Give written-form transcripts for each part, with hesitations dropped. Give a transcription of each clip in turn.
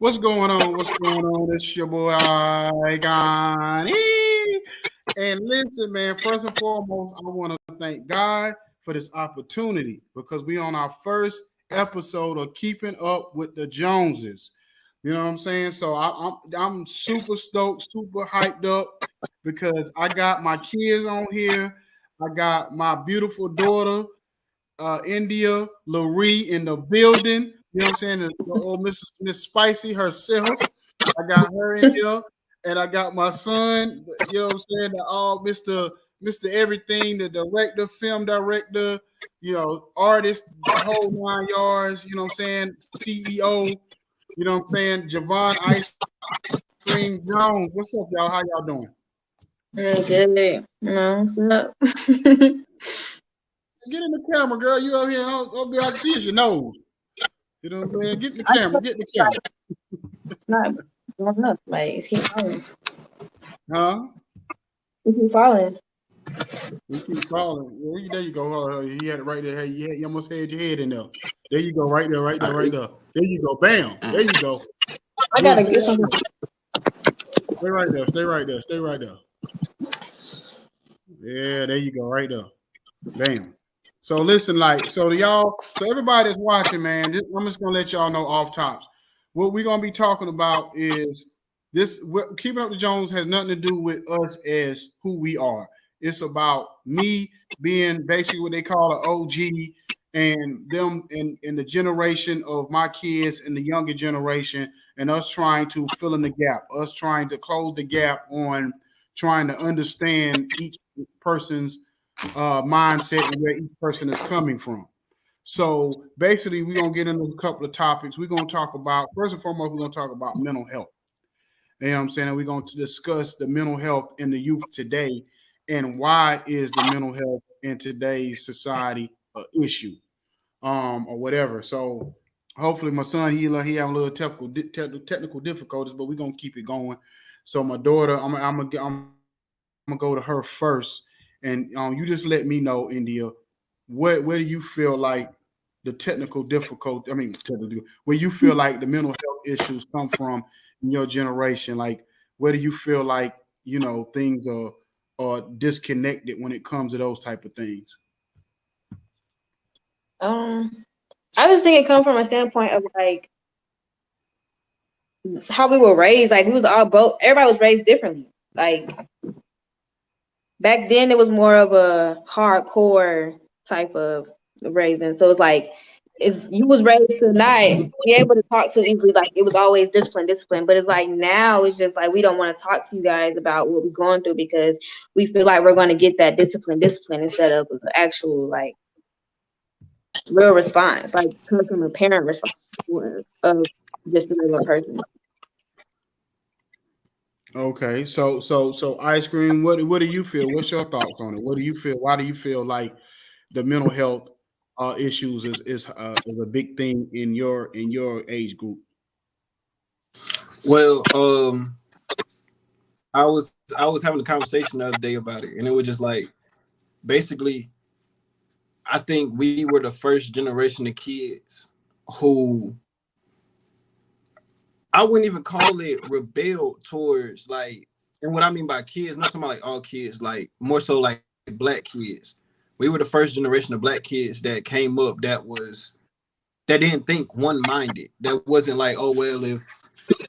What's going on? What's going on? It's your boy Icon. And listen, man, first and foremost, I want to thank God for this opportunity because we on our first episode of Keeping Up with the Joneses. You know what I'm saying? So I'm super stoked, super hyped up because I got my kids on here. I got my beautiful daughter, India Laree in the building. You know what I'm saying? The old Miss Spicy herself. I got her in here, and I got my son. You know what I'm saying? The all Mr. Everything, the director, film director, artist, the whole 9 yards. You know what I'm saying? CEO. You know what I'm saying? Javon Ice Cream Jones. What's up, y'all? How y'all doing? Good. What's up? Get in the camera, girl. You over here. All I can see is your nose. You know what I'm saying? Get in the camera. Get in the camera. It's not going up. Like, it keeps falling. Huh? It keeps falling. You keep falling. Well, there you go. He had it right there. Hey, you almost had your head in there. There you go. Right there. Right there. Right there. There you go. Bam. There you go. I gotta get something. Stay right there. Stay right there. Stay right there. Yeah, there you go. Right there. Bam. So listen, so everybody that's watching, man, I'm just gonna let y'all know off tops. What we're gonna be talking about is this. Keeping Up with Jones has nothing to do with us as who we are. It's about me being basically what they call an OG, and them in the generation of my kids and the younger generation, and us trying to fill in the gap, us trying to close the gap on trying to understand each person's mindset and where each person is coming from. So basically, we're gonna get into a couple of topics. We're gonna talk about, first and foremost, we're gonna talk about mental health. You know what I'm saying? And we're going to discuss the mental health in the youth today and why is the mental health in today's society an issue, or whatever. So hopefully my son he having a little technical difficulties, but we're gonna keep it going. So my daughter, I'm gonna go to her first, and you just let me know, India, where do you feel like the technical difficulty? I mean, where you feel like the mental health issues come from in your generation? Like, where do you feel like things are disconnected when it comes to those type of things? I just think it comes from a standpoint of like how we were raised. Like we was all both. Everybody was raised differently. Like back then, it was more of a hardcore type of raising. So it's like you was raised to not be able to talk to easily. Like it was always discipline. But it's like now it's just like we don't want to talk to you guys about what we're going through because we feel like we're going to get that discipline instead of the actual like real response, like coming from a parent response of just a regular person. Okay, so Ice Cream, what do you feel? What's your thoughts on it? What do you feel? Why do you feel like the mental health issues is a big thing in your age group? Well, I was having a conversation the other day about it, and it was just like basically, I think we were the first generation of kids who I wouldn't even call it rebelled towards like, and what I mean by kids, not talking about like all kids, like more so like black kids. We were the first generation of black kids that came up that didn't think one-minded. That wasn't like, oh well,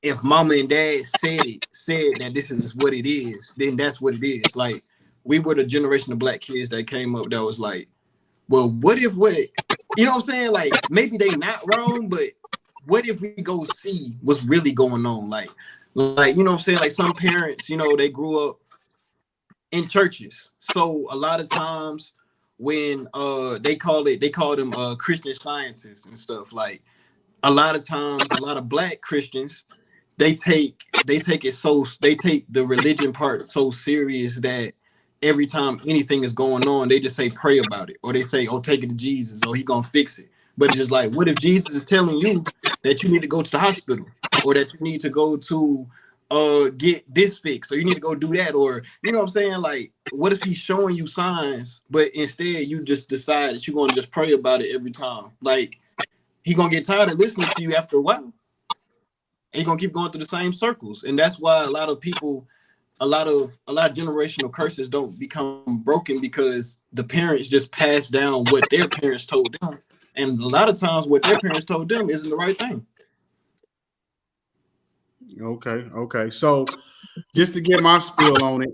if mama and dad said that this is what it is, then that's what it is. Like we were the generation of black kids that came up that was like, well, what you know what I'm saying? Like maybe they not wrong, but what if we go see what's really going on? Like you know what I'm saying? Like some parents, they grew up in churches. So a lot of times when they call them Christian scientists and stuff, like a lot of times a lot of black Christians they take the religion part so serious that every time anything is going on, they just say pray about it, or they say, oh, take it to Jesus, or he gonna fix it. But it's just like, what if Jesus is telling you that you need to go to the hospital, or that you need to go to get this fixed, or you need to go do that, or you know what I'm saying? Like, what if he's showing you signs, but instead you just decide that you're gonna just pray about it every time? Like, he gonna get tired of listening to you after a while. and you're gonna keep going through the same circles. And that's why a lot of people, a lot of generational curses don't become broken, because the parents just pass down what their parents told them. And a lot of times what their parents told them isn't the right thing. Okay. So just to get my spill on it,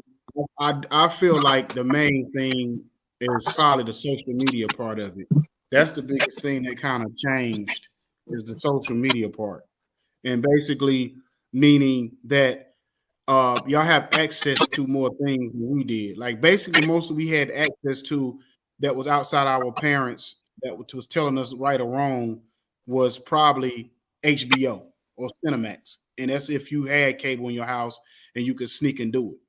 I feel like the main thing is probably the social media part of it. That's the biggest thing that kind of changed, is the social media part. And basically meaning that y'all have access to more things than we did. Like basically most of we had access to that was outside our parents, that was telling us right or wrong, was probably HBO or Cinemax. And that's if you had cable in your house and you could sneak and do it.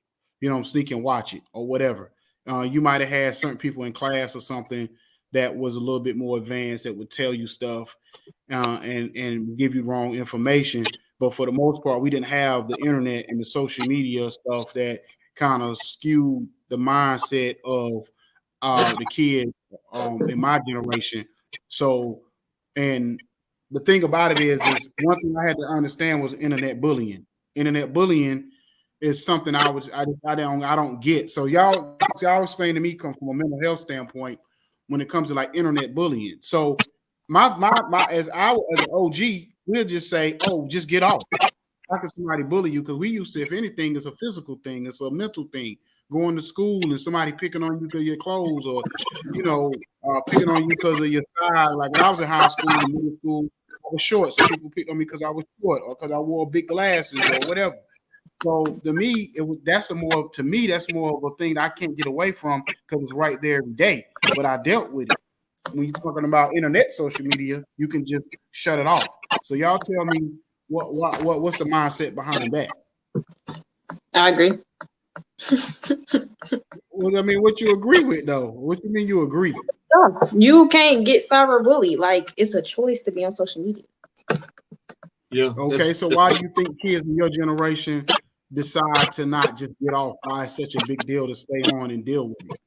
Sneak and watch it or whatever. You might have had certain people in class or something that was a little bit more advanced that would tell you stuff and give you wrong information. But for the most part, we didn't have the internet and the social media stuff that kind of skewed the mindset of the kids in my generation. So, and the thing about it is one thing I had to understand was internet bullying. Internet bullying is something I don't get. So y'all explain to me come from a mental health standpoint when it comes to like internet bullying. So my as an OG, we'll just say, oh, just get off. How can somebody bully you? Because we used to, if anything, it's a physical thing, it's a mental thing. Going to school and somebody picking on you because of your clothes, or picking on you because of your size. Like when I was in high school and middle school, I was short, so people picked on me because I was short or because I wore big glasses or whatever. So to me, that's more of a thing that I can't get away from because it's right there every day. But I dealt with it. When you're talking about internet social media, you can just shut it off. So y'all tell me what's the mindset behind that? I agree. Well, I mean, what you agree with though? What you mean you agree? You can't get cyberbullied. Like it's a choice to be on social media. Yeah. Okay, so why do you think kids in your generation decide to not just get off? Why it's such a big deal to stay on and deal with it?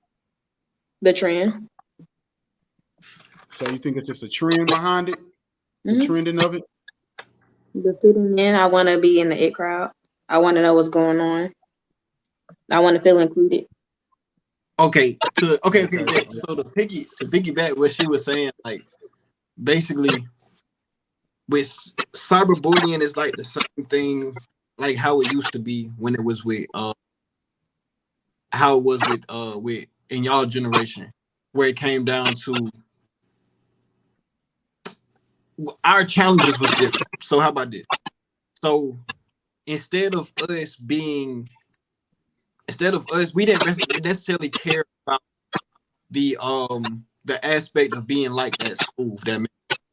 The trend. So you think it's just a trend behind it? The trending of it? The fitting in. I want to be in the it crowd. I want to know what's going on. I want to feel included. Okay. So to piggyback what she was saying, like basically with cyberbullying is like the same thing, like how it used to be when it was with how it was with in y'all generation, where it came down to our challenges was different. So how about this? So instead of us, we didn't necessarily care about the aspect of being like at school, that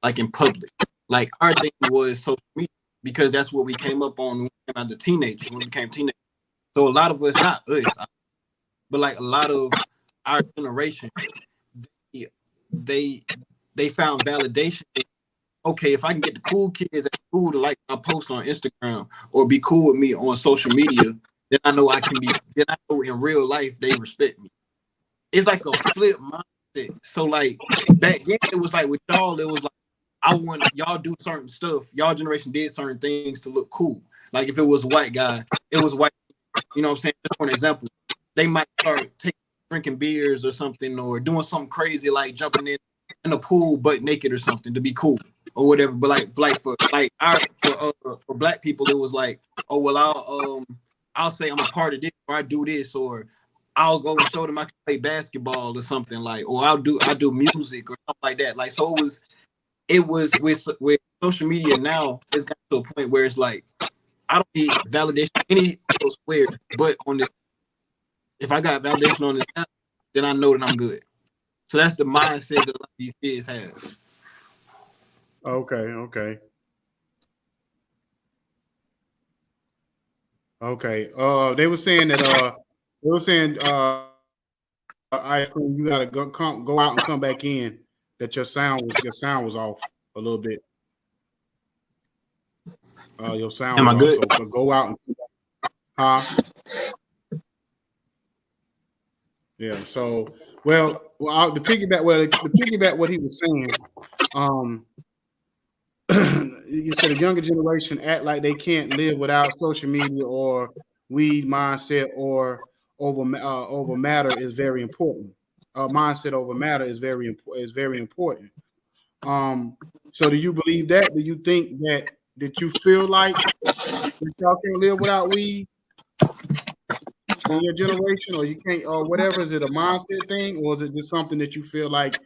like in public. Like our thing was social media, because that's what we came up on when we came out the teenagers, when we became teenagers. So a lot of us, not us, but like a lot of our generation, they found validation in, okay, if I can get the cool kids at school to like my post on Instagram or be cool with me on social media, then I know then I know in real life they respect me. It's like a flip mindset. So like back then it was like with y'all, it was like I want y'all do certain stuff. Y'all generation did certain things to look cool. Like if it was a white guy, it was white. You know what I'm saying? Just for an example, they might start drinking beers or something, or doing something crazy like jumping in a pool butt naked or something to be cool or whatever. But for black people, it was like, oh well, I'll say I'm a part of this, or I do this, or I'll go and show them I can play basketball or something, like, or I do music or something like that. Like so it was with social media now, it's got to a point where it's like I don't need validation any elsewhere but on this. If I got validation on this app, then I know that I'm good. So that's the mindset that a lot of these kids have. Okay. They were saying that you gotta go out and come back in. That your sound was off a little bit. Your sound Am was I off. good? So go out and yeah. So to piggyback what he was saying, you said the younger generation act like they can't live without social media or weed mindset or over matter is very important. Mindset over matter is very important. Um, so do you believe that? Do you think that you feel like that y'all can't live without weed in your generation, or you can't, or whatever? Is it a mindset thing, or is it just something that you feel like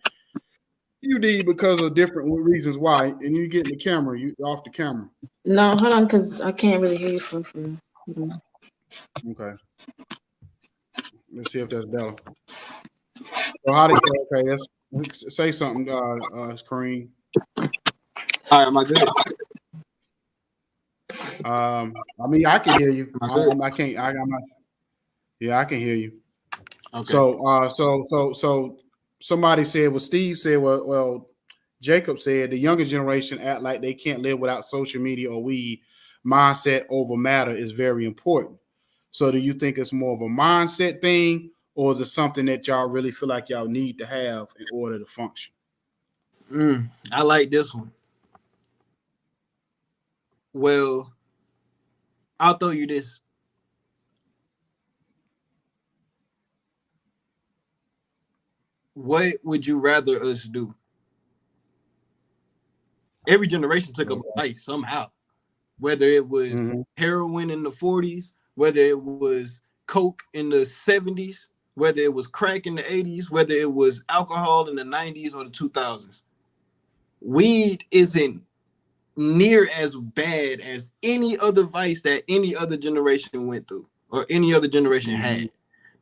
you need because of different reasons why? And you get in the camera, you off the camera. No, hold on, because I can't really hear you for. Okay, let's see if that's better. So how did okay? Let's say something, Kareem. All right, am I good? I mean, I can hear you. Am I good? I can't. I'm not. Yeah, I can hear you. Okay. So somebody said, well, Steve said, well, Jacob said the younger generation act like they can't live without social media or weed. Mindset over matter is very important. So do you think it's more of a mindset thing, or is it something that y'all really feel like y'all need to have in order to function? I like this one. Well, I'll throw you this. What would you rather us do? Every generation took a bite somehow, whether it was heroin in the 40s, whether it was coke in the 70s, whether it was crack in the 80s, whether it was alcohol in the 90s or the 2000s. Weed isn't near as bad as any other vice that any other generation went through or any other generation had.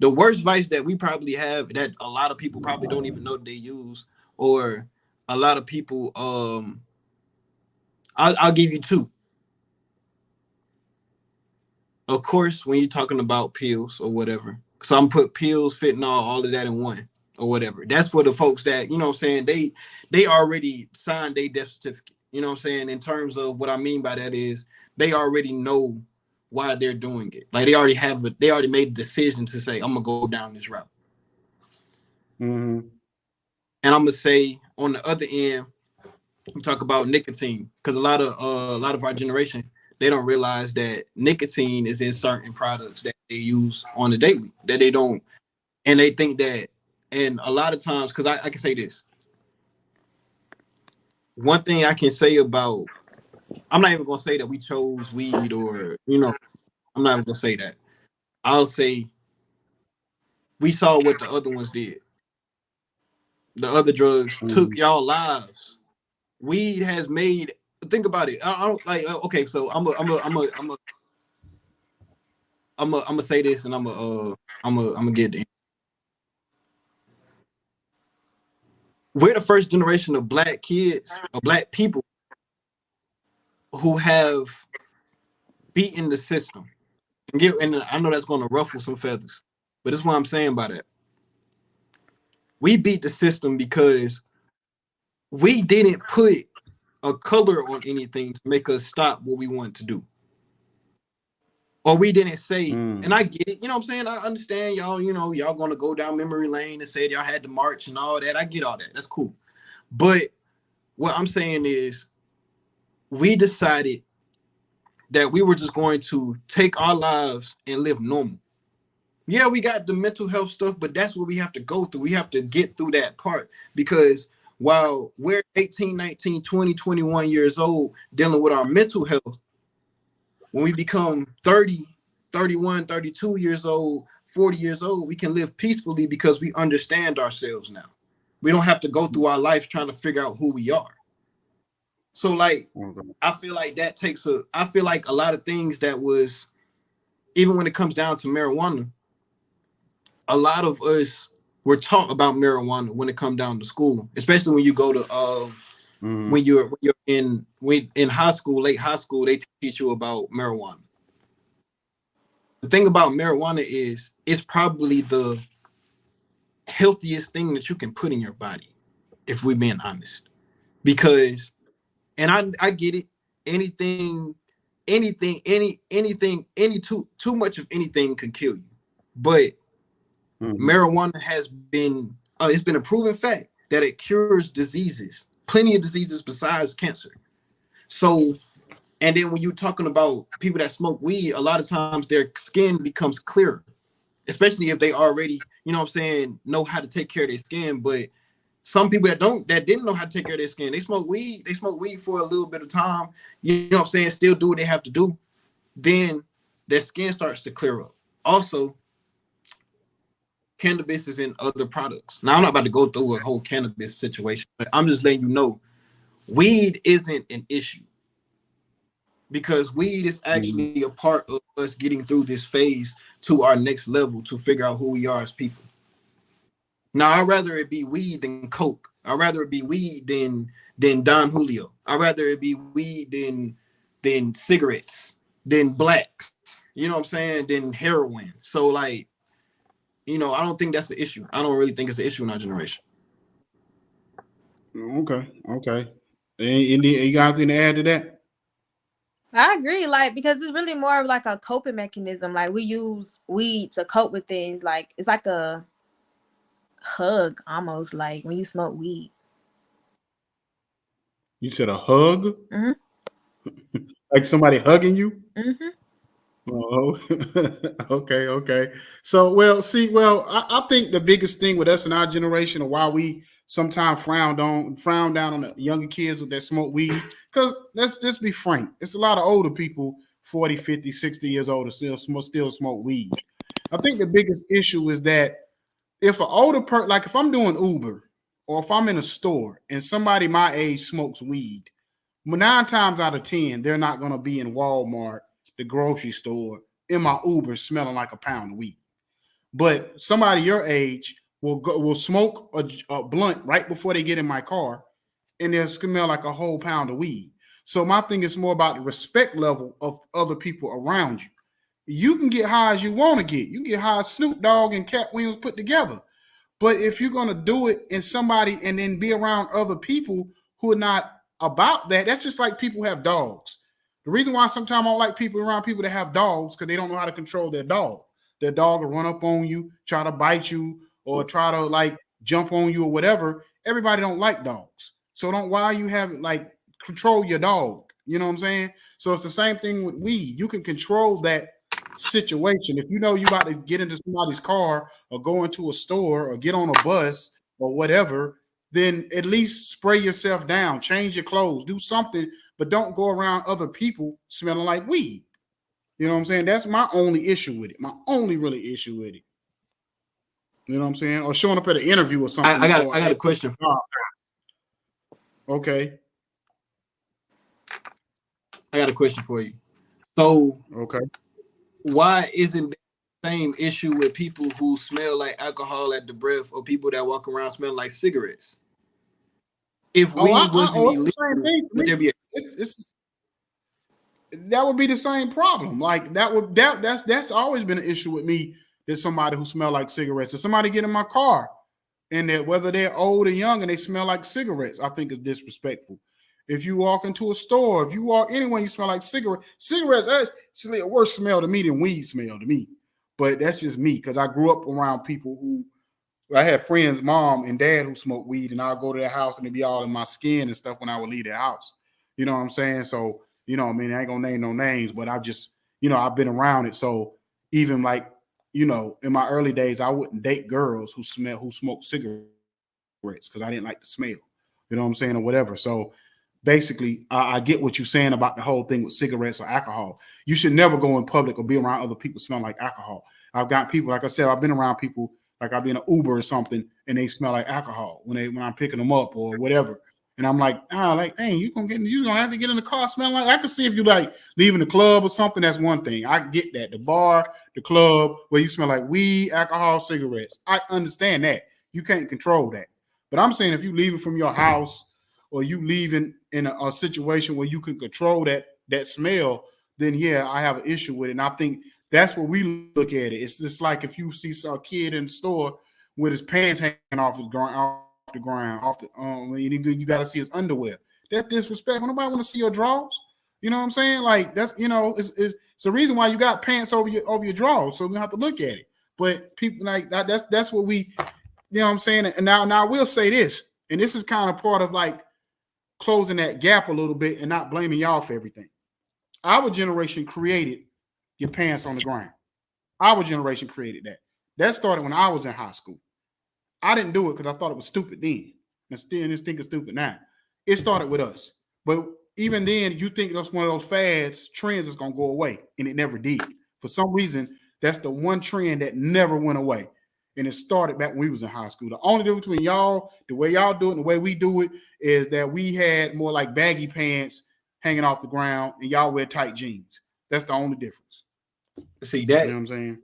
The worst vice that we probably have that a lot of people probably don't even know they use, or a lot of people, I'll give you two. Of course, when you're talking about pills or whatever, so I'm put pills, fentanyl, all of that in one or whatever. That's for the folks that, you know what I'm saying, they already signed their death certificate. You know what I'm saying? In terms of what I mean by that is they already know why they're doing it. Like they already made a decision to say, I'm gonna go down this route. And I'm gonna say on the other end, we talk about nicotine, because a lot of our generation, they don't realize that nicotine is in certain products that they use on the daily, that they don't, and they think that, and a lot of times, because I can say this, one thing I can say about, I'm not even gonna say that we chose weed or, I'm not even gonna say that. I'll say we saw what the other ones did. The other drugs took y'all lives. Weed has made, think about it. I don't like, okay, so I'm gonna say this, and I'm gonna get it. We're the first generation of black kids or black people who have beaten the system. And I know that's gonna ruffle some feathers, but this is what I'm saying by that. We beat the system because we didn't put a color on anything to make us stop what we want to do. Or we didn't say, and I get it, you know what I'm saying? I understand y'all, y'all gonna go down memory lane and say y'all had to march and all that. I get all that. That's cool. But what I'm saying is we decided that we were just going to take our lives and live normal. Yeah, we got the mental health stuff, but that's what we have to go through. We have to get through that part, because while we're 18, 19, 20, 21 years old dealing with our mental health, when we become 30, 31, 32 years old, 40 years old, we can live peacefully because we understand ourselves now. We don't have to go through our life trying to figure out who we are. So like, I feel like I feel like a lot of things that was, even when it comes down to marijuana, a lot of us were taught about marijuana when it comes down to school, especially when you go to, when you're in high school, late high school, they teach you about marijuana. The thing about marijuana is it's probably the healthiest thing that you can put in your body, if we're being honest. Because, and I get it, any too much of anything could kill you. But marijuana has been, it's been a proven fact that it cures diseases, plenty of diseases besides cancer. So, and then when you're talking about people that smoke weed, a lot of times their skin becomes clearer, especially if they already, you know what I'm saying, know how to take care of their skin. But some people that didn't know how to take care of their skin, they smoke weed for a little bit of time, you know what I'm saying, still do what they have to do, then their skin starts to clear up. Also, cannabis is in other products. Now, I'm not about to go through a whole cannabis situation, but I'm just letting you know, weed isn't an issue because weed is actually a part of us getting through this phase to our next level to figure out who we are as people. Now, I'd rather it be weed than coke. I'd rather it be weed than Don Julio. I'd rather it be weed than cigarettes, than blacks. You know what I'm saying? Than heroin. So like, you know, I don't think that's the issue. I don't really think it's an issue in our generation. Okay. You got anything to add to that? I agree, like, because it's really more of like a coping mechanism. Like, we use weed to cope with things. Like, it's like a hug almost, like when you smoke weed. You said a hug? Mm-hmm. Like somebody hugging you? Mm-hmm. Oh, okay. So, I think the biggest thing with us in our generation, or why we sometimes frown down on the younger kids that smoke weed, because let's just be frank, it's a lot of older people, 40, 50, 60 years old, still smoke weed. I think the biggest issue is that if an older person, like if I'm doing Uber or if I'm in a store and somebody my age smokes weed, 9 times out of 10, they're not going to be in Walmart, the grocery store, in my Uber smelling like a pound of weed. But somebody your age will smoke a blunt right before they get in my car, and they'll smell like a whole pound of weed. So my thing is more about the respect level of other people around you. You can get high as you want to get. You can get high as Snoop Dogg and Cat Williams put together. But if you're gonna do it in somebody and then be around other people who are not about that, that's just like people have dogs. The reason why sometimes I don't like people around people that have dogs because they don't know how to control their dog. Their dog will run up on you, try to bite you, or try to like jump on you or whatever. Everybody don't like dogs. So don't why you have like control your dog. You know what I'm saying? So it's the same thing with weed. You can control that situation. If you know you about to get into somebody's car or go into a store or get on a bus or whatever, then at least spray yourself down, change your clothes, do something, but don't go around other people smelling like weed. You know what I'm saying? That's my only issue with it. My only really issue with it. You know what I'm saying? Or showing up at an interview or something. I got a question. Okay. I got a question for you. So, okay, why isn't the same issue with people who smell like alcohol at the breath or people that walk around smelling like cigarettes? If weed wasn't illegal, would there be that would be the same problem. Like that's always been an issue with me. There's somebody who smell like cigarettes. If somebody get in my car and that whether they're old or young and they smell like cigarettes, I think is disrespectful. If you walk into a store, if you walk anywhere, you smell like cigarettes, that's actually a worse smell to me than weed smell to me. But that's just me because I grew up around people who I had friends, mom and dad who smoked weed, and I'll go to their house and it'd be all in my skin and stuff when I would leave their house. You know what I'm saying? So, you know, I mean, I ain't gonna name no names, but I just, you know, I've been around it. So even like, you know, in my early days, I wouldn't date girls who smoked cigarettes because I didn't like the smell. You know what I'm saying, or whatever. So basically, I get what you're saying about the whole thing with cigarettes or alcohol. You should never go in public or be around other people smelling like alcohol. I've got people, like I said, I've been around people like I'll be in an Uber or something and they smell like alcohol when I'm picking them up or whatever. And I'm like, hey, you gonna have to get in the car smelling like. I can see if you like leaving the club or something. That's one thing. I get that. The bar, the club, where you smell like weed, alcohol, cigarettes. I understand that. You can't control that. But I'm saying if you leaving from your house or you leaving in a situation where you can control that smell, then yeah, I have an issue with it. And I think that's what we look at it. It's just like if you see a kid in the store with his pants hanging off the ground, you got to see his underwear. That's disrespectful. Nobody want to see your drawers. You know what I'm saying? Like that's, you know, it's the reason why you got pants over your drawers, so we have to look at it. But people like that. That's what we, you know what I'm saying. And now I will say this, and this is kind of part of like closing that gap a little bit and not blaming y'all for everything. Our generation created your pants on the ground. Our generation created that. That started when I was in high school. I didn't do it because I thought it was stupid then. And still just think it's stupid now. It started with us. But even then, you think that's one of those fads, trends that's gonna go away. And it never did. For some reason, that's the one trend that never went away. And it started back when we was in high school. The only difference between y'all, the way y'all do it and the way we do it, is that we had more like baggy pants hanging off the ground and y'all wear tight jeans. That's the only difference. See You know that? what I'm saying?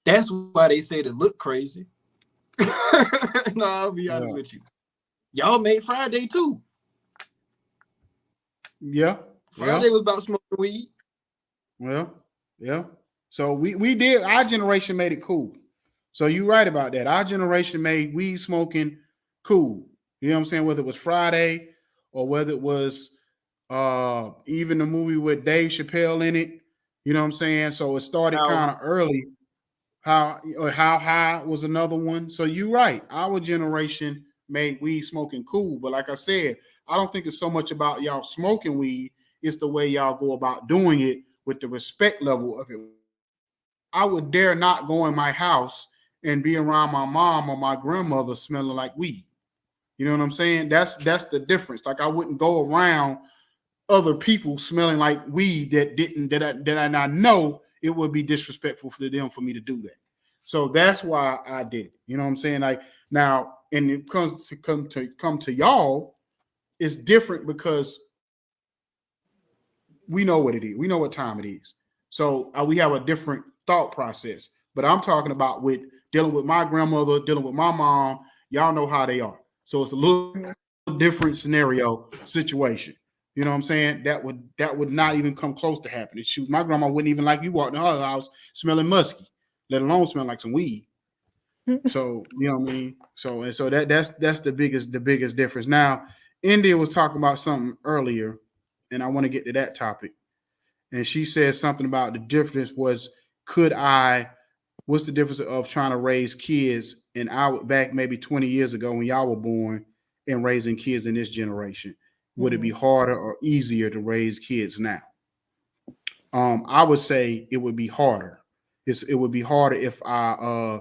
That's why they said it look crazy. No, I'll be honest with you. Y'all made Friday too. Yeah. Friday was about smoking weed. Well, yeah. So we did, our generation made it cool. So you're right about that. Our generation made weed smoking cool. You know what I'm saying? Whether it was Friday or whether it was even the movie with Dave Chappelle in it. You know what I'm saying? So it started kind of early. How high was another one. So you're right. Our generation made weed smoking cool. But like I said, I don't think it's so much about y'all smoking weed. It's the way y'all go about doing it with the respect level of it. I would dare not go in my house and be around my mom or my grandmother smelling like weed. You know what I'm saying? That's the difference. Like I wouldn't go around other people smelling like weed that I know it would be disrespectful for them for me to do that. So that's why I did it. You know what I'm saying? Like now, and it comes to come to y'all, it's different because we know what it is. We know what time it is. So we have a different thought process. But I'm talking about with dealing with my grandmother, dealing with my mom. Y'all know how they are. So it's a little different scenario situation. You know what I'm saying? That would not even come close to happening. Shoot, my grandma wouldn't even like you walking in her house smelling musky, let alone smell like some weed. So you know what I mean. So that's the biggest difference. Now, India was talking about something earlier, and I want to get to that topic. And she said something about the difference was what's the difference of trying to raise kids and back maybe 20 years ago when y'all were born and raising kids in this generation? Would it be harder or easier to raise kids now? I would say it would be harder. It would be harder if I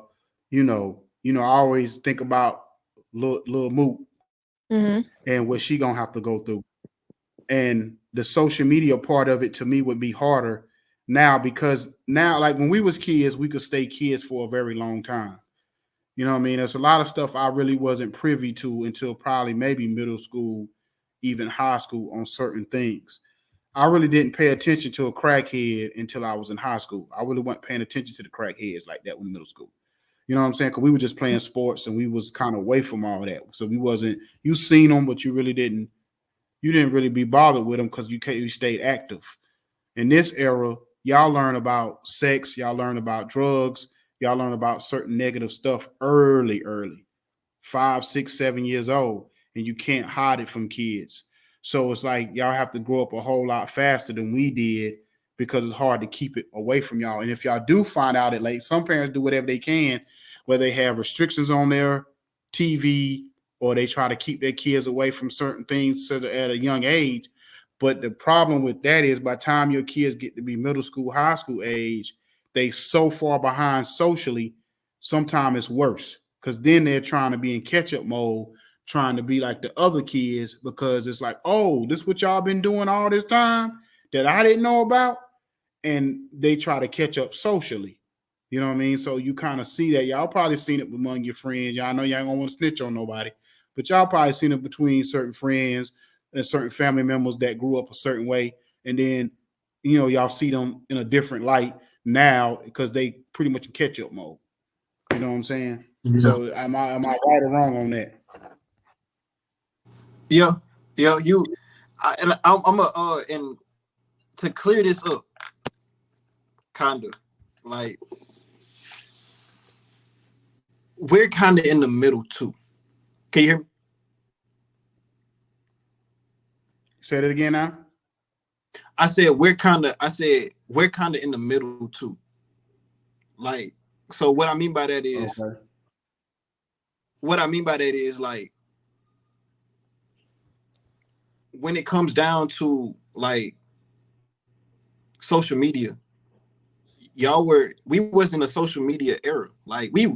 I always think about little Moot and what she gonna have to go through. And the social media part of it to me would be harder now because now, like when we was kids, we could stay kids for a very long time. You know what I mean? There's a lot of stuff I really wasn't privy to until probably maybe middle school, even high school on certain things. I really didn't pay attention to a crackhead until I was in high school. I really wasn't paying attention to the crackheads like that in middle school. You know what I'm saying? Because we were just playing sports and we was kind of away from all that. So we wasn't, you seen them, but you didn't really be bothered with them because you stayed active. In this era, y'all learn about sex, y'all learn about drugs, y'all learn about certain negative stuff early, 5, 6, 7 years old, and you can't hide it from kids. So it's like y'all have to grow up a whole lot faster than we did because it's hard to keep it away from y'all. And if y'all do find out it late, some parents do whatever they can, where they have restrictions on their TV or they try to keep their kids away from certain things at a young age. But the problem with that is by the time your kids get to be middle school, high school age, they so far behind socially, sometimes it's worse because then they're trying to be in catch-up mode, trying to be like the other kids because it's like, oh, this what y'all been doing all this time that I didn't know about? And they try to catch up socially. You know what I mean? So you kind of see that. Y'all probably seen it among your friends. Y'all know y'all ain't gonna want to snitch on nobody, but y'all probably seen it between certain friends and certain family members that grew up a certain way. And then, y'all see them in a different light now because they pretty much in catch-up mode. You know what I'm saying? Yeah. So am I right or wrong on that? Yeah. And to clear this up, kind of like we're kind of in the middle too. Can you hear me? Say that again now. I said we're kind of in the middle too. Like, so what I mean by that is, like, when it comes down to like social media, we wasn't a social media era. Like we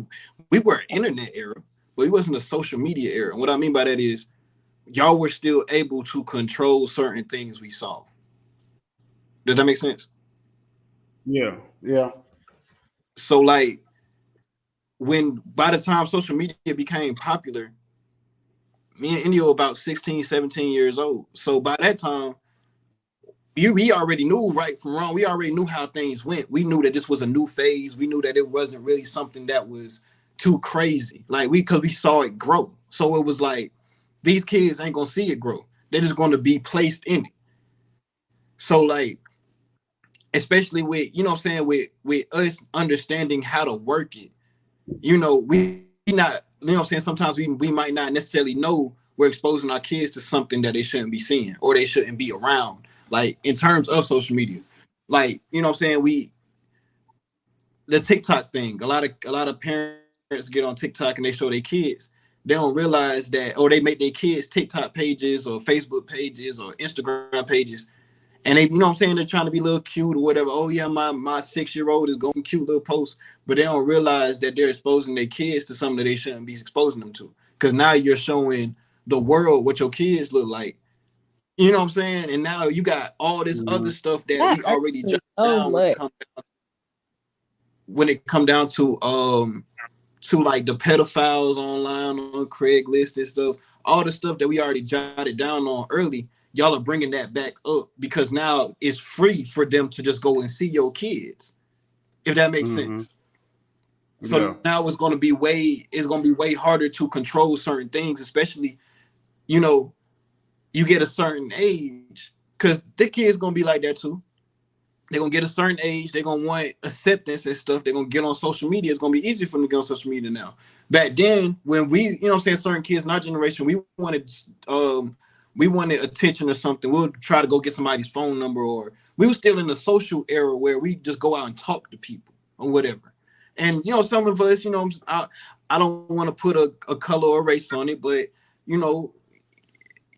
were internet era, but we wasn't a social media era. And what I mean by that is y'all were still able to control certain things we saw. Does that make sense? Yeah, yeah. So like when by the time social media became popular, me and India were about 16, 17 years old. So by that time, we already knew right from wrong. We already knew how things went. We knew that this was a new phase. We knew that it wasn't really something that was too crazy. Like because we saw it grow. So it was like these kids ain't gonna see it grow. They're just gonna be placed in it. So like, especially with you know what I'm saying, with us understanding how to work it, we not you know what I'm saying, sometimes we might not necessarily know we're exposing our kids to something that they shouldn't be seeing or they shouldn't be around. Like in terms of social media. Like, you know what I'm saying, the TikTok thing, a lot of parents get on TikTok and they show their kids. They don't realize that, or they make their kids TikTok pages or Facebook pages or Instagram pages, and they, you know what I'm saying, they're trying to be a little cute or whatever. Oh yeah, my 6-year-old is going cute little posts, but they don't realize that they're exposing their kids to something that they shouldn't be exposing them to. Because now you're showing the world what your kids look like. You know what I'm saying? And now you got all this other stuff that That we irks already me jotted so down much. when it come down to like the pedophiles online on Craigslist and stuff, all the stuff that we already jotted down on early, y'all are bringing that back up because now it's free for them to just go and see your kids, if that makes sense. Yeah. So now it's going to be way harder to control certain things, especially, you know, you get a certain age, because the kids going to be like that too. They're gonna get a certain age, they're gonna want acceptance and stuff, they're gonna get on social media. It's gonna be easy for them to get on social media now. Back then, when we, you know what I'm saying, certain kids in our generation, we wanted attention or something. We'll try to go get somebody's phone number, or we were still in the social era where we just go out and talk to people or whatever. And some of us, I don't want to put a color or race on it, but you know,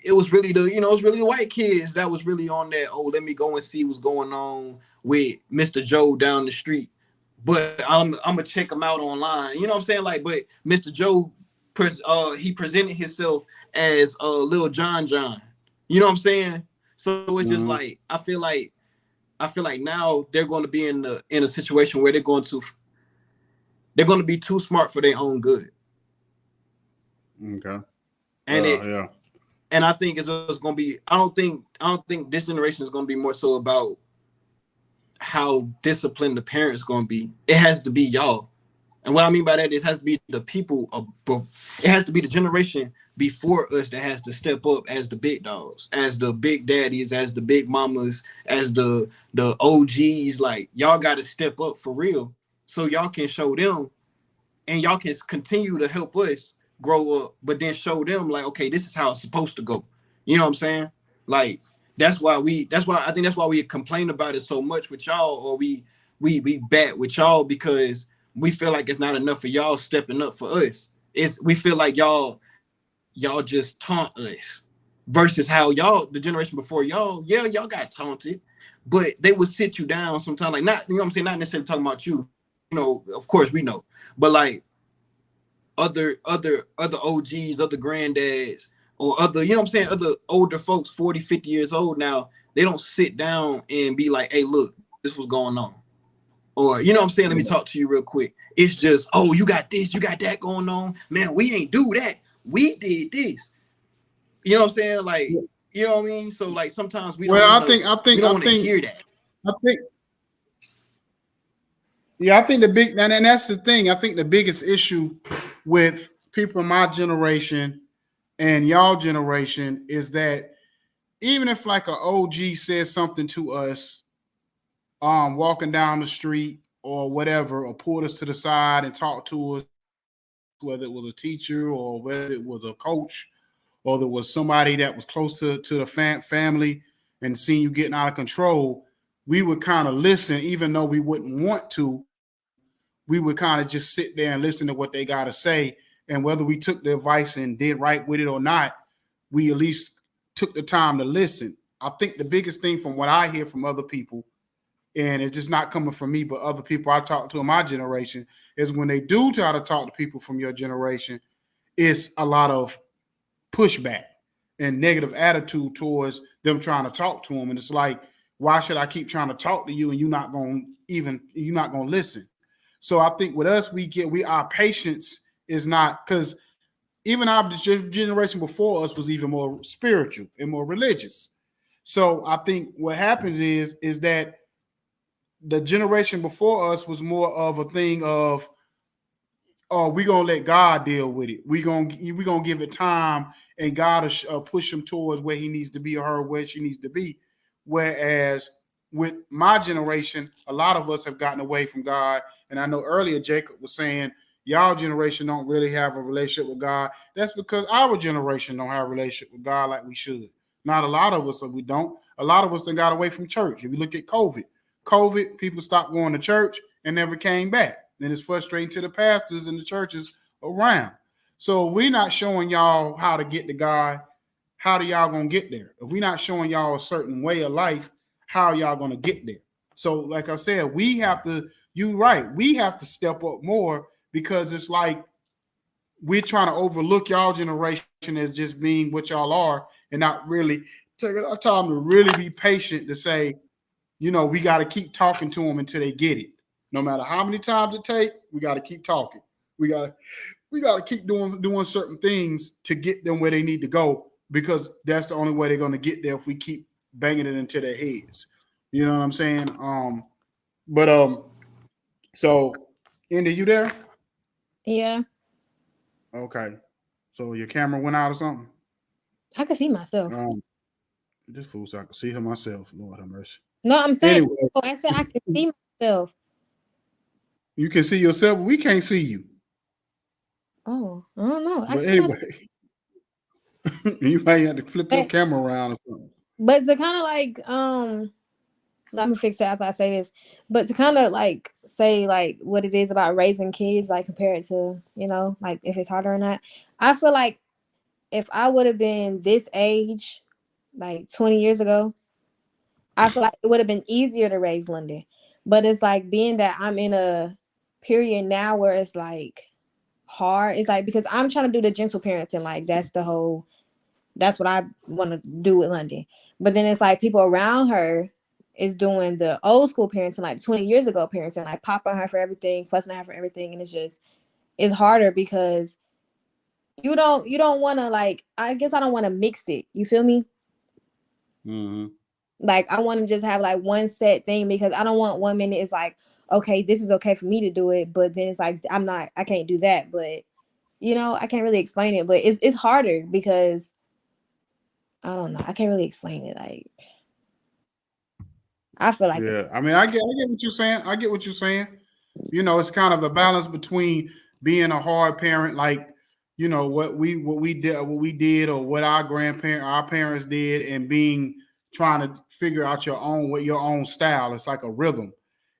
it was really the white kids that was really on that. Oh, let me go and see what's going on with Mr. Joe down the street. But I'm gonna check him out online. You know what I'm saying? Like, but Mr. Joe, he presented himself as Lil John John. You know what I'm saying? So it's just like I feel like now they're going to be in a situation where they're going to be too smart for their own good. Okay. And Yeah. and I think it's just going to be. I don't think this generation is going to be more so about how disciplined the parents going to be. It has to be y'all. And what I mean by that is it has to be the people. It has to be the generation before us that has to step up as the big dogs, as the big daddies, as the big mamas, as the OGs. Like y'all got to step up for real, so y'all can show them, and y'all can continue to help us grow up, but then show them like, okay, this is how it's supposed to go. You know what I'm saying? Like that's why we complain about it so much with y'all, or we bat with y'all, because we feel like it's not enough of y'all stepping up for us. We feel like y'all just taunt us versus how y'all, the generation before y'all, yeah, y'all got taunted, but they would sit you down sometimes, like, not, you know what I'm saying, not necessarily talking about you, of course we know, but like other OGs, other granddads, or other, you know what I'm saying, other older folks, 40, 50 years old now, they don't sit down and be like, hey, look, this was going on. Or, you know what I'm saying, let me talk to you real quick. It's just, oh, you got this, you got that going on. Man, we ain't do that. We did this. You know what I'm saying? Like, you know what I mean? So like sometimes we don't want to hear that. I think Yeah, I think and that's the thing. I think the biggest issue with people in my generation and y'all generation is that even if like an OG says something to us, walking down the street or whatever, or pulled us to the side and talked to us, whether it was a teacher or whether it was a coach or there was somebody that was close to the family and seeing you getting out of control, we would kind of listen, even though we wouldn't want to. We would kind of just sit there and listen to what they got to say. And whether we took the advice and did right with it or not, we at least took the time to listen. I think the biggest thing from what I hear from other people, and it's just not coming from me, but other people I talk to in my generation, is when they do try to talk to people from your generation, it's a lot of pushback and negative attitude towards them trying to talk to them. And it's like, why should I keep trying to talk to you and you're not gonna listen? So I think with us, our patience is not, because even our generation before us was even more spiritual and more religious. So I think what happens is that the generation before us was more of a thing of, oh, we're gonna let God deal with it. We're gonna give it time, and God will push him towards where he needs to be, or her where she needs to be. Whereas with my generation, a lot of us have gotten away from God. And I know earlier Jacob was saying, y'all generation don't really have a relationship with God. That's because our generation don't have a relationship with God like we should. Not a lot of us, we don't. A lot of us got away from church. If you look at COVID, people stopped going to church and never came back. And it's frustrating to the pastors and the churches around. So we're not showing y'all how to get to God. How do y'all gonna get there? If we're not showing y'all a certain way of life, how y'all gonna get there? So, like I said, we have to. You're right. We have to step up more, because it's like we're trying to overlook y'all generation as just being what y'all are, and not really taking our time to really be patient to say, we got to keep talking to them until they get it. No matter how many times it takes, we got to keep talking. We got to keep doing certain things to get them where they need to go, because that's the only way they're going to get there if we keep banging it into their heads. You know what I'm saying? So Indy, you there? Yeah, Okay. So your camera went out or something? I can see myself. This fool, so I can see her myself. Lord have mercy. No, I'm saying. Anyway, I said I can see myself. you can see yourself, but we can't see you. Oh, I don't know. I But can see myself. anyway, you might have to flip your camera around or something. But to kind of like, let me fix it after I say this. But to kind of like say like what it is about raising kids, like compared to, like if it's harder or not. I feel like if I would have been this age, like 20 years ago, I feel like it would have been easier to raise London. But it's like being that I'm in a period now where it's like hard. It's like because I'm trying to do the gentle parenting, like that's what I want to do with London. But then it's like people around her is doing the old school parenting, like 20 years ago parenting, like popping her for everything, fussing at her for everything. And it's harder because you don't want to, like, I guess I don't want to mix it. You feel me? Mm-hmm. Like I want to just have like one set thing, because I don't want 1 minute it's like, okay, this is okay for me to do it. But then it's like, I can't do that. But I can't really explain it, but it's harder because I don't know. I can't really explain it. Like, I feel like Yeah, I mean, I get what you're saying. I get what you're saying. It's kind of a balance between being a hard parent, like what we did, or what our parents did, and trying to figure out your own style. It's like a rhythm.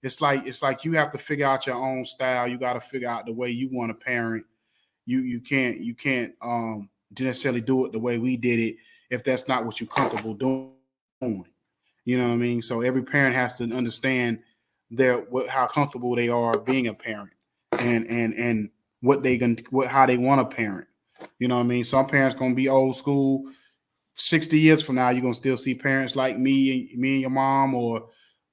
It's like you have to figure out your own style. You got to figure out the way you want to parent. You can't necessarily do it the way we did it if that's not what you're comfortable doing. You know what I mean? So every parent has to understand how comfortable they are being a parent, and how they want to parent. You know what I mean? Some parents gonna be old school. 60 years from now, you're gonna still see parents like me and your mom, or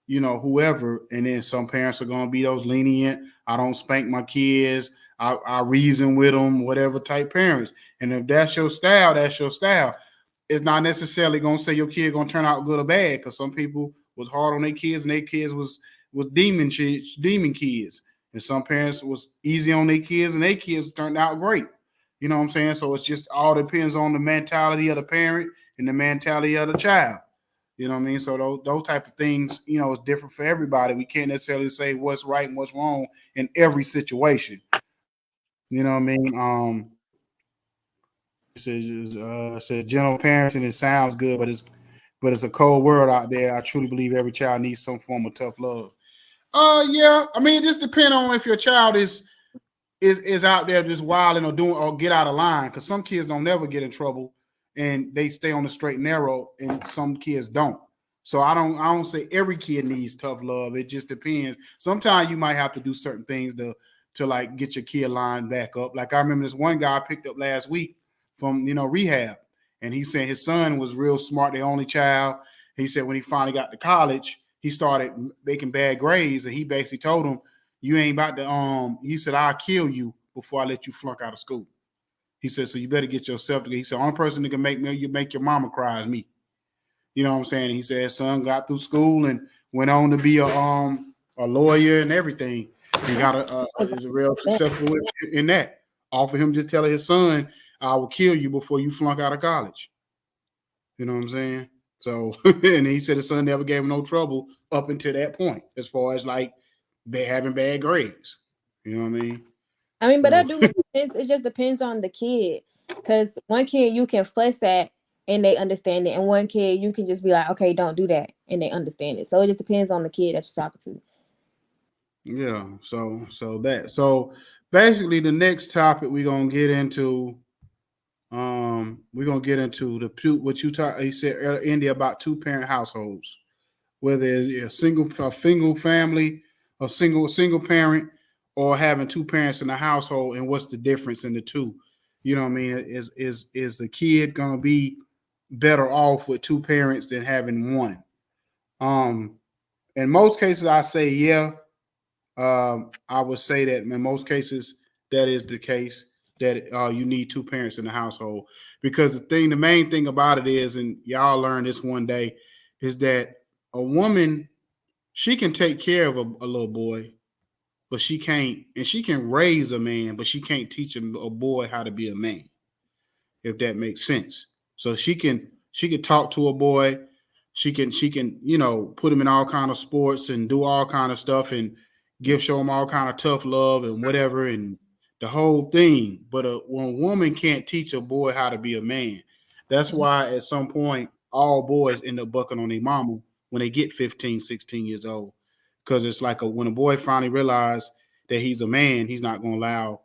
whoever. And then some parents are gonna be those lenient. I don't spank my kids. I reason with them, whatever type parents. And if that's your style, that's your style. It's not necessarily gonna say your kid gonna turn out good or bad, because some people was hard on their kids and their kids was demon kids, and some parents was easy on their kids and their kids turned out great. You know what I'm saying? So it's just all depends on the mentality of the parent and the mentality of the child. You know what I mean? So those type of things, is different for everybody. We can't necessarily say what's right and what's wrong in every situation. You know what I mean? Said general parenting, it sounds good, but it's a cold world out there. I truly believe every child needs some form of tough love. Yeah. I mean, it just depends on if your child is out there just wilding or get out of line, because some kids don't never get in trouble, and they stay on the straight and narrow, and some kids don't. So I don't say every kid needs tough love. It just depends. Sometimes you might have to do certain things to like get your kid line back up. Like I remember this one guy I picked up last week from rehab, and he said his son was real smart, the only child. He said when he finally got to college, he started making bad grades, and he basically told him, "You ain't about to." He said, "I'll kill you before I let you flunk out of school." He said, "So you better get yourself together." He said, "Only person that can make your mama cry is me." You know what I'm saying? He said his son got through school and went on to be a lawyer and everything. He got is a real successful in that. Off of him just telling his son, "I will kill you before you flunk out of college." You know what I'm saying? So, and he said his son never gave him no trouble up until that point, as far as like having bad grades. You know what I mean? I mean, but that do make sense. It just depends on the kid. Because one kid you can fuss at and they understand it. And one kid you can just be like, okay, don't do that. And they understand it. So it just depends on the kid that you're talking to. Yeah. So basically the next topic we're gonna get into, what you talk. He said India about two-parent households, whether it's a single family, a single parent, or having two parents in the household, and what's the difference in the two. You know what I mean? Is the kid gonna be better off with two parents than having one? Um, in most cases, I say yeah. I would say that in most cases that is the case, that you need two parents in the household, because the main thing about it is, and y'all learn this one day, is that a woman, she can take care of a little boy, but she can raise a man, but she can't teach a boy how to be a man, if that makes sense. So she can talk to a boy, she can put him in all kind of sports and do all kind of stuff and show him all kind of tough love and whatever and the whole thing. But when a woman can't teach a boy how to be a man, that's why at some point all boys end up bucking on their mama when they get 15, 16 years old. Because it's like when a boy finally realizes that he's a man, he's not going to allow.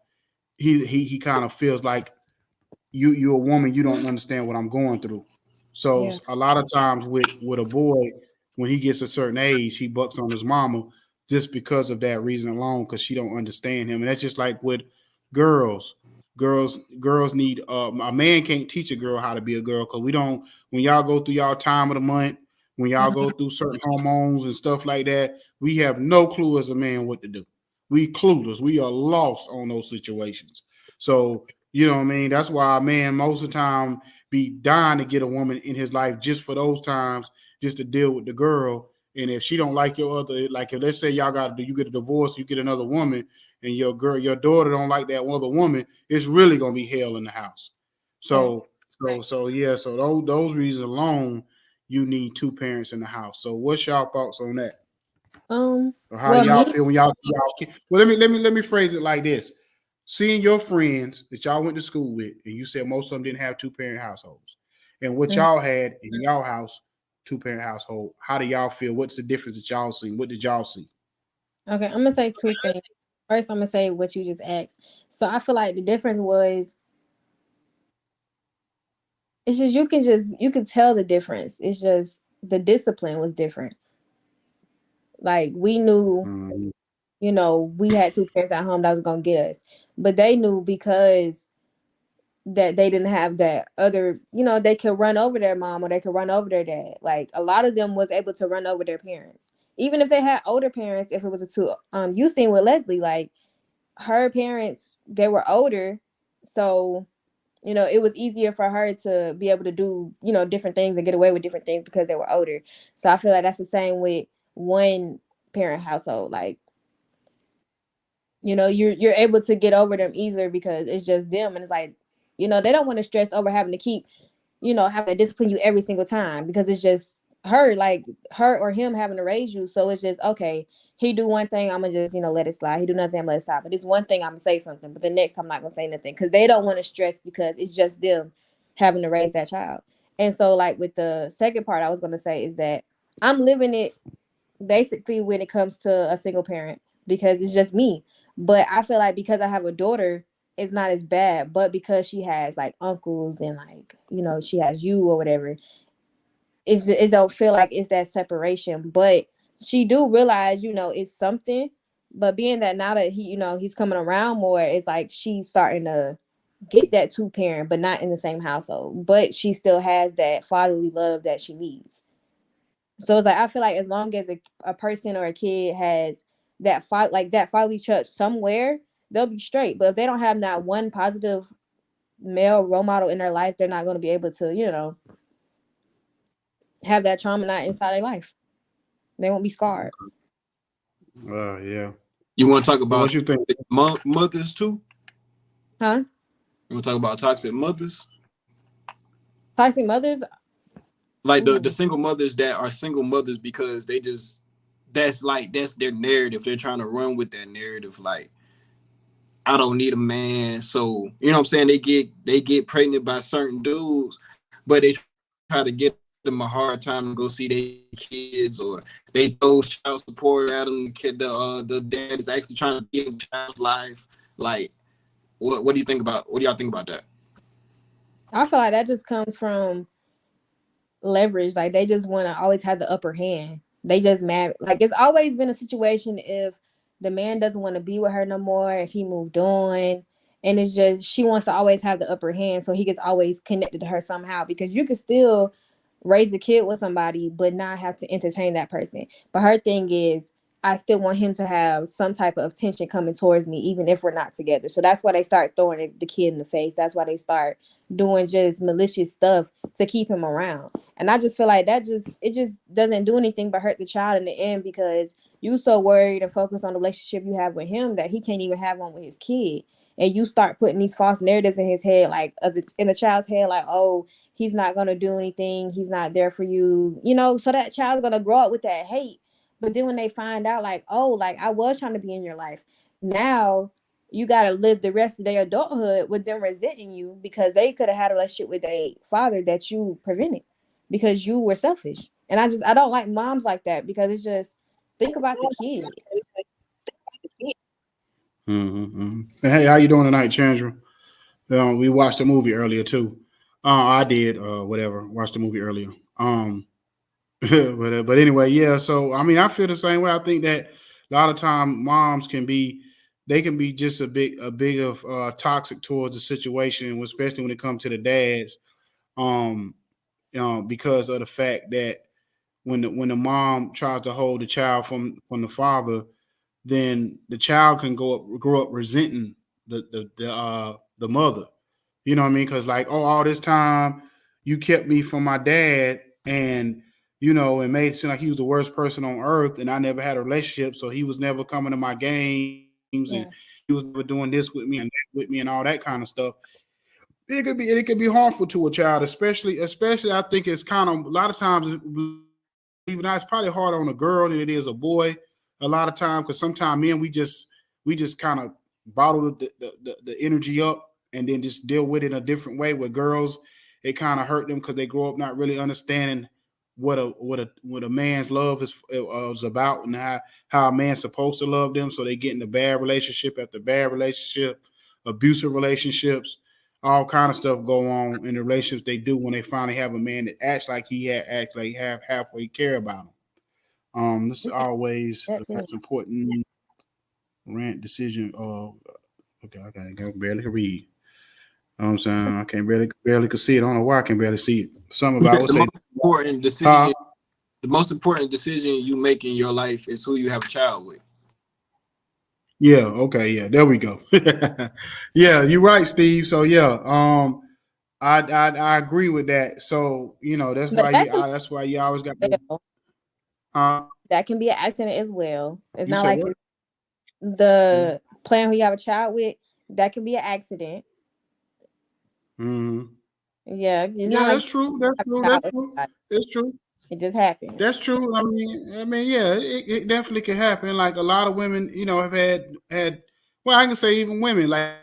He kind of feels like you're a woman, you don't understand what I'm going through. So Yeah. a lot of times with a boy, when he gets a certain age, he bucks on his mama just because of that reason alone, because she don't understand him. And that's just like with girls. Girls need a man can't teach a girl how to be a girl, because we don't. When y'all go through y'all time of the month, when y'all go through certain hormones and stuff like that, we have no clue as a man what to do. We clueless. We are lost on those situations. So you know what I mean? That's why a man most of the time be dying to get a woman in his life just for those times, just to deal with the girl. And if she don't like your other, like if let's say you get a divorce, you get another woman, and your daughter don't like that other woman, it's really gonna be hell in the house. So yeah, so those reasons alone, you need two parents in the house. So what's y'all thoughts on that? Or how do Well, y'all me, feel when y'all well, let me phrase it like this. Seeing your friends that y'all went to school with, and you said most of them didn't have two-parent households, and what y'all had in y'all house, two-parent household, how do y'all feel? What's the difference that y'all see? What did y'all see? okay, I'm gonna say two things. First, I'm gonna say what you just asked. So I feel like the difference was it's just you can tell the difference. It's just the discipline was different. Like we knew, Mm-hmm. we had two parents at home that was gonna get us, but they knew because that they didn't have that other, they could run over their mom or they could run over their dad. Like a lot of them was able to run over their parents, even if they had older parents. If it was a two, you seen with Leslie, like her parents, they were older, so it was easier for her to be able to do, different things and get away with different things because they were older. So I feel like that's the same with one parent household. Like, you're able to get over them easier because it's just them. And it's like, they don't want to stress over having to keep, having to discipline you every single time because it's just her or him having to raise you. So it's just, okay, he do one thing, I'm gonna just, let it slide. He do nothing, I'm gonna let it slide. But this one thing, I'm gonna say something. But the next time, I'm not gonna say nothing because they don't want to stress because it's just them having to raise that child. And so, like, with the second part, I was gonna say is that I'm living it basically when it comes to a single parent because it's just me. But I feel like because I have a daughter, it's not as bad. But because she has like uncles and like, you know, she has you or whatever, it don't feel like it's that separation. But she do realize, you know, it's something. But being that now that he, you know, he's coming around more, it's like she's starting to get that two parent, but not in the same household. But she still has that fatherly love that she needs. So it's like I feel like as long as a person or a kid has that fatherly touch somewhere, they'll be straight. But if they don't have that one positive male role model in their life, they're not going to be able to, you know, have that trauma not inside their life. They won't be scarred. Yeah. You want to talk But about what you think? mothers too? Huh? You want to talk about toxic mothers? Toxic mothers? Like the Ooh. single mothers that are single mothers because that's their narrative. They're trying to run with that narrative. Like, I don't need a man. So, you know what I'm saying? They get pregnant by certain dudes, but they try to get them a hard time to go see their kids, or they throw child support at them. The dad is actually trying to get in the child's life. Like, what do you think about? What do y'all think about that? I feel like that just comes from leverage. Like they just want to always have the upper hand. They just mad. Like it's always been a situation if the man doesn't want to be with her no more, if he moved on, and it's just she wants to always have the upper hand, so he gets always connected to her somehow. Because you could still raise a kid with somebody, but not have to entertain that person. But her thing is, I still want him to have some type of attention coming towards me, even if we're not together. So that's why they start throwing the kid in the face. That's why they start doing just malicious stuff to keep him around. And I just feel like it just doesn't do anything but hurt the child in the end, because you so worried and focused on the relationship you have with him that he can't even have one with his kid. And you start putting these false narratives in his head, like in the child's head, like, oh, he's not gonna do anything, he's not there for you, you know. So that child's gonna grow up with that hate. But then when they find out, like, oh, like I was trying to be in your life, now you got to live the rest of their adulthood with them resenting you because they could have had a relationship with a father that you prevented because you were selfish. And I don't like moms like that, because it's just, think about the kid. Hey, how you doing tonight, Chandra? We watched a movie earlier too. I did. Whatever. Watched the movie earlier. But anyway, yeah. So I mean, I feel the same way. I think that a lot of time moms they can be just a big of toxic towards the situation, especially when it comes to the dads. Um, because of the fact that when the mom tries to hold the child from the father, then the child can grow up resenting the mother. You know what I mean? Because like, oh, all this time you kept me from my dad, and you know, it made it seem like he was the worst person on earth, and I never had a relationship, so he was never coming to my games, and Yeah. he was never doing this with me and that with me and all that kind of stuff. It could be harmful to a child, especially I think it's kind of a lot of times, even though it's probably harder on a girl than it is a boy a lot of time, because sometimes men we just kind of bottle the energy up and then just deal with it in a different way. With girls, it kind of hurt them because they grow up not really understanding what a man's love is about, and how a man's supposed to love them. So they get into bad relationship after bad relationship, abusive relationships, all kind of stuff go on in the relationships they do when they finally have a man that acts like have halfway care about them. This is always That the too. most important rant decision. Okay, I can barely can read. You know what I'm saying? I can't barely can see it. I don't know why I can barely see it. Something You about I said would the say, most important huh? decision. The most important decision you make in your life is who you have a child with. Yeah, okay, yeah, there we go. Yeah, you're right, Steve. So yeah, I agree with that. So you know But that can that's why you always got be to. well. Uh, That can be an accident as well. It's you not said like what? it's the plan who you have a child with. That can be an accident. Mm-hmm. Yeah, it's not Yeah, like that's true. That's you have true. a child That's with true. somebody. It's true. It just happens. That's true. I mean, yeah, it definitely can happen. Like a lot of women, you know, have had. Well, I can say even women, like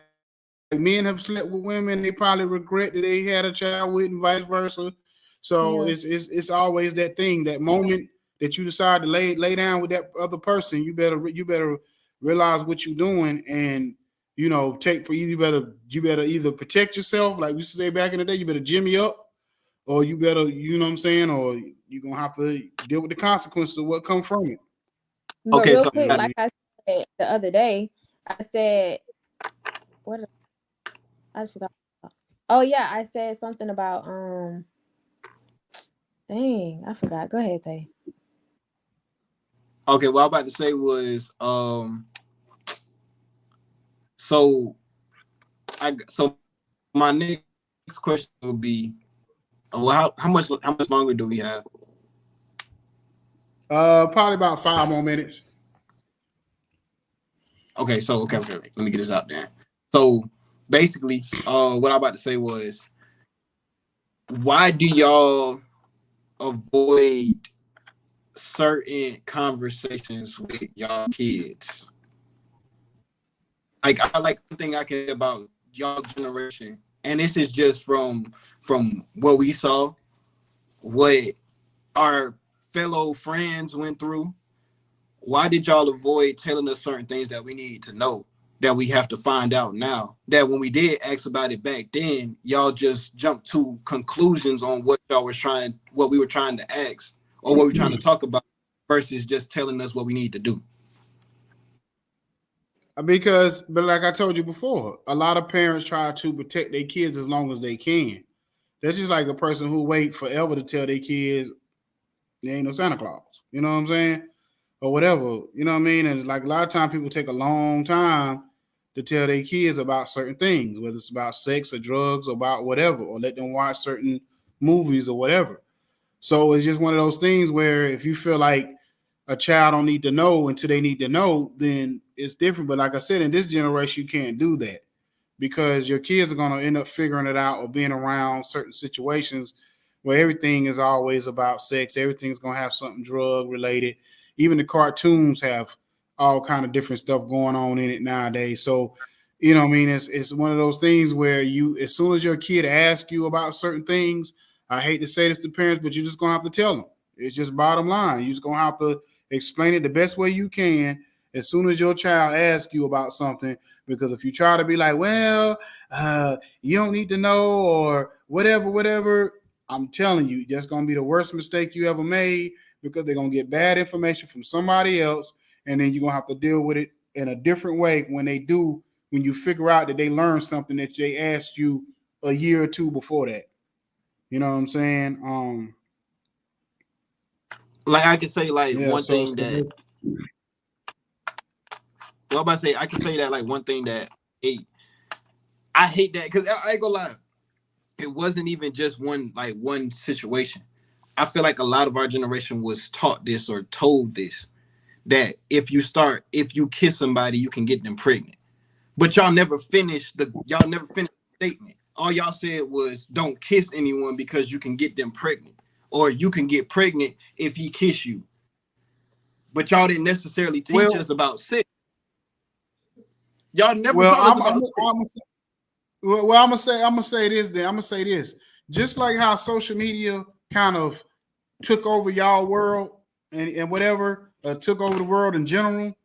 men have slept with women they probably regret that they had a child with, and vice versa. So Yeah. it's always that thing, that moment that you decide to lay down with that other person. You better realize what you're doing, and you know, you better either protect yourself, like we used to say back in the day, you better jimmy up, or you better, you know what I'm saying, or you're gonna have to deal with the consequences of what come from it. But Okay, real so quick, like I said the other day, I said what I just forgot. Oh yeah, I said something about dang, I forgot. Go ahead, Tay. okay, what I'm about to say was so so my next question would be, well, how much longer do we have? Probably about 5 more minutes. Okay, so okay. Let me get this out there. So basically, what I'm about to say was, why do y'all avoid certain conversations with y'all kids? Like, I like one thing I can say about y'all generation, and this is just from what we saw, what our fellow friends went through. Why did y'all avoid telling us certain things that we need to know, that we have to find out now? That when we did ask about it back then, y'all just jumped to conclusions on what we were trying to ask, or what we were trying to talk about, versus just telling us what we need to do. But like I told you before, a lot of parents try to protect their kids as long as they can. That's just like a person who wait forever to tell their kids there ain't no Santa Claus. You know what I'm saying? Or whatever. You know what I mean? And it's like a lot of times people take a long time to tell their kids about certain things, whether it's about sex or drugs or about whatever, or let them watch certain movies or whatever. So it's just one of those things where if you feel like a child don't need to know until they need to know, then it's different. But like I said, in this generation, you can't do that because your kids are going to end up figuring it out or being around certain situations where everything is always about sex. Everything's going to have something drug related. Even the cartoons have all kind of different stuff going on in it nowadays. So, you know what I mean? It's one of those things where as soon as your kid asks you about certain things, I hate to say this to parents, but you're just going to have to tell them. It's just bottom line. You're just going to have to explain it the best way you can as soon as your child asks you about something. Because if you try to be like, well, you don't need to know or whatever, I'm telling you, that's going to be the worst mistake you ever made because they're going to get bad information from somebody else. And then you're going to have to deal with it in a different way when you figure out that they learned something that they asked you a year or two before that. You know what I'm saying? Like, I can say like Yeah, one thing that, well, I'm about to say, I can say that like one thing that I hate that, because I ain't gonna lie, it wasn't even just one situation. I feel like a lot of our generation was taught this or told this, that if you kiss somebody, you can get them pregnant. But y'all never finished the statement. All y'all said was, don't kiss anyone because you can get them pregnant, or you can get pregnant if he kiss you. But y'all didn't necessarily teach us about sex. Y'all never taught us about sex. I'm gonna say this. Then I'm gonna say this. Just like how social media kind of took over y'all world and whatever, took over the world in general,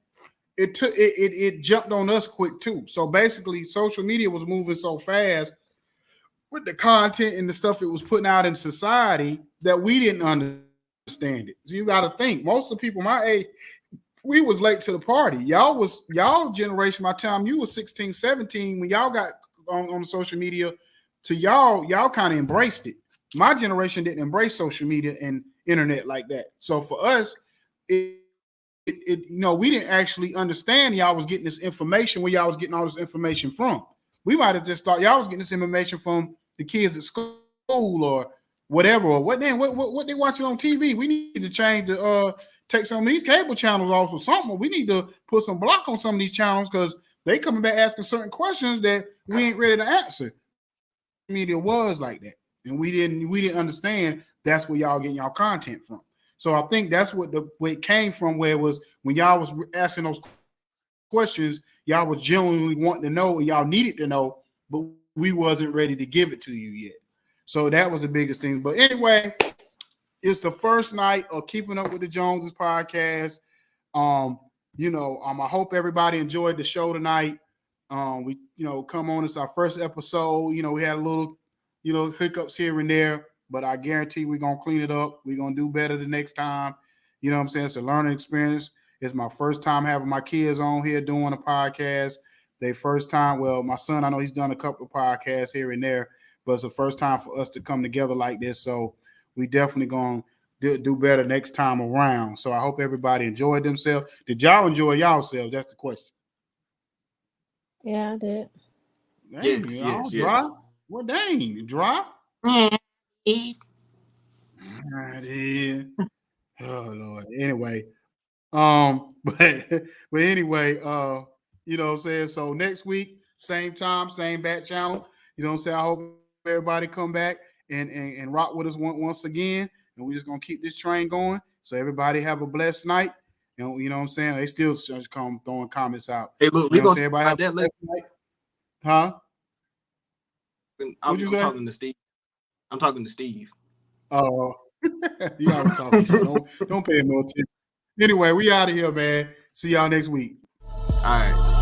it jumped on us quick too. So basically, social media was moving so fast with the content and the stuff it was putting out in society that we didn't understand it. So you got to think, most of the people my age, we was late to the party. Y'all generation, my time, you was 16, 17 when y'all got on social media. To y'all kind of embraced it. My generation didn't embrace social media and internet like that. So for us, we didn't actually understand y'all was getting this information, where y'all was getting all this information from. We might have just thought y'all was getting this information from the kids at school or whatever, or what they watching on TV. We need to change take some of these cable channels off or something. We need to put some block on some of these channels because they coming back asking certain questions that we ain't ready to answer. Media was like that, and we didn't understand that's where y'all getting y'all content from. So I think that's where it came from, where it was when y'all was asking those questions, y'all was genuinely wanting to know, and y'all needed to know, but we wasn't ready to give it to you yet. So that was the biggest thing. But anyway, it's the first night of Keeping Up with the Joneses podcast. I hope everybody enjoyed the show tonight. We, come on. It's our first episode. We had a little, hiccups here and there, but I guarantee we're gonna clean it up. We're gonna do better the next time. You know what I'm saying? It's a learning experience. It's my first time having my kids on here doing a podcast. They first time. Well, my son, I know he's done a couple of podcasts here and there, but it's the first time for us to come together like this. So we definitely gonna do better next time around. So I hope everybody enjoyed themselves. Did y'all enjoy yourselves? That's the question. Yeah, I did. Dang, Yes. dry. Well, dang, dry. I did. Oh Lord. Anyway, but anyway, what I'm saying. So next week, same time, same bat channel. You know what I'm saying. I hope everybody come back and rock with us once again, and we're just gonna keep this train going. So everybody have a blessed night. You know what I'm saying. They still just come throwing comments out. Hey, look, You we know what I'm gonna saying. Everybody have that a blessed night. Huh? I'm What'd you say? talking to Steve. I'm talking to Steve. Oh, you always talking shit. Don't pay no attention. Anyway, we out of here, man. See y'all next week. All right.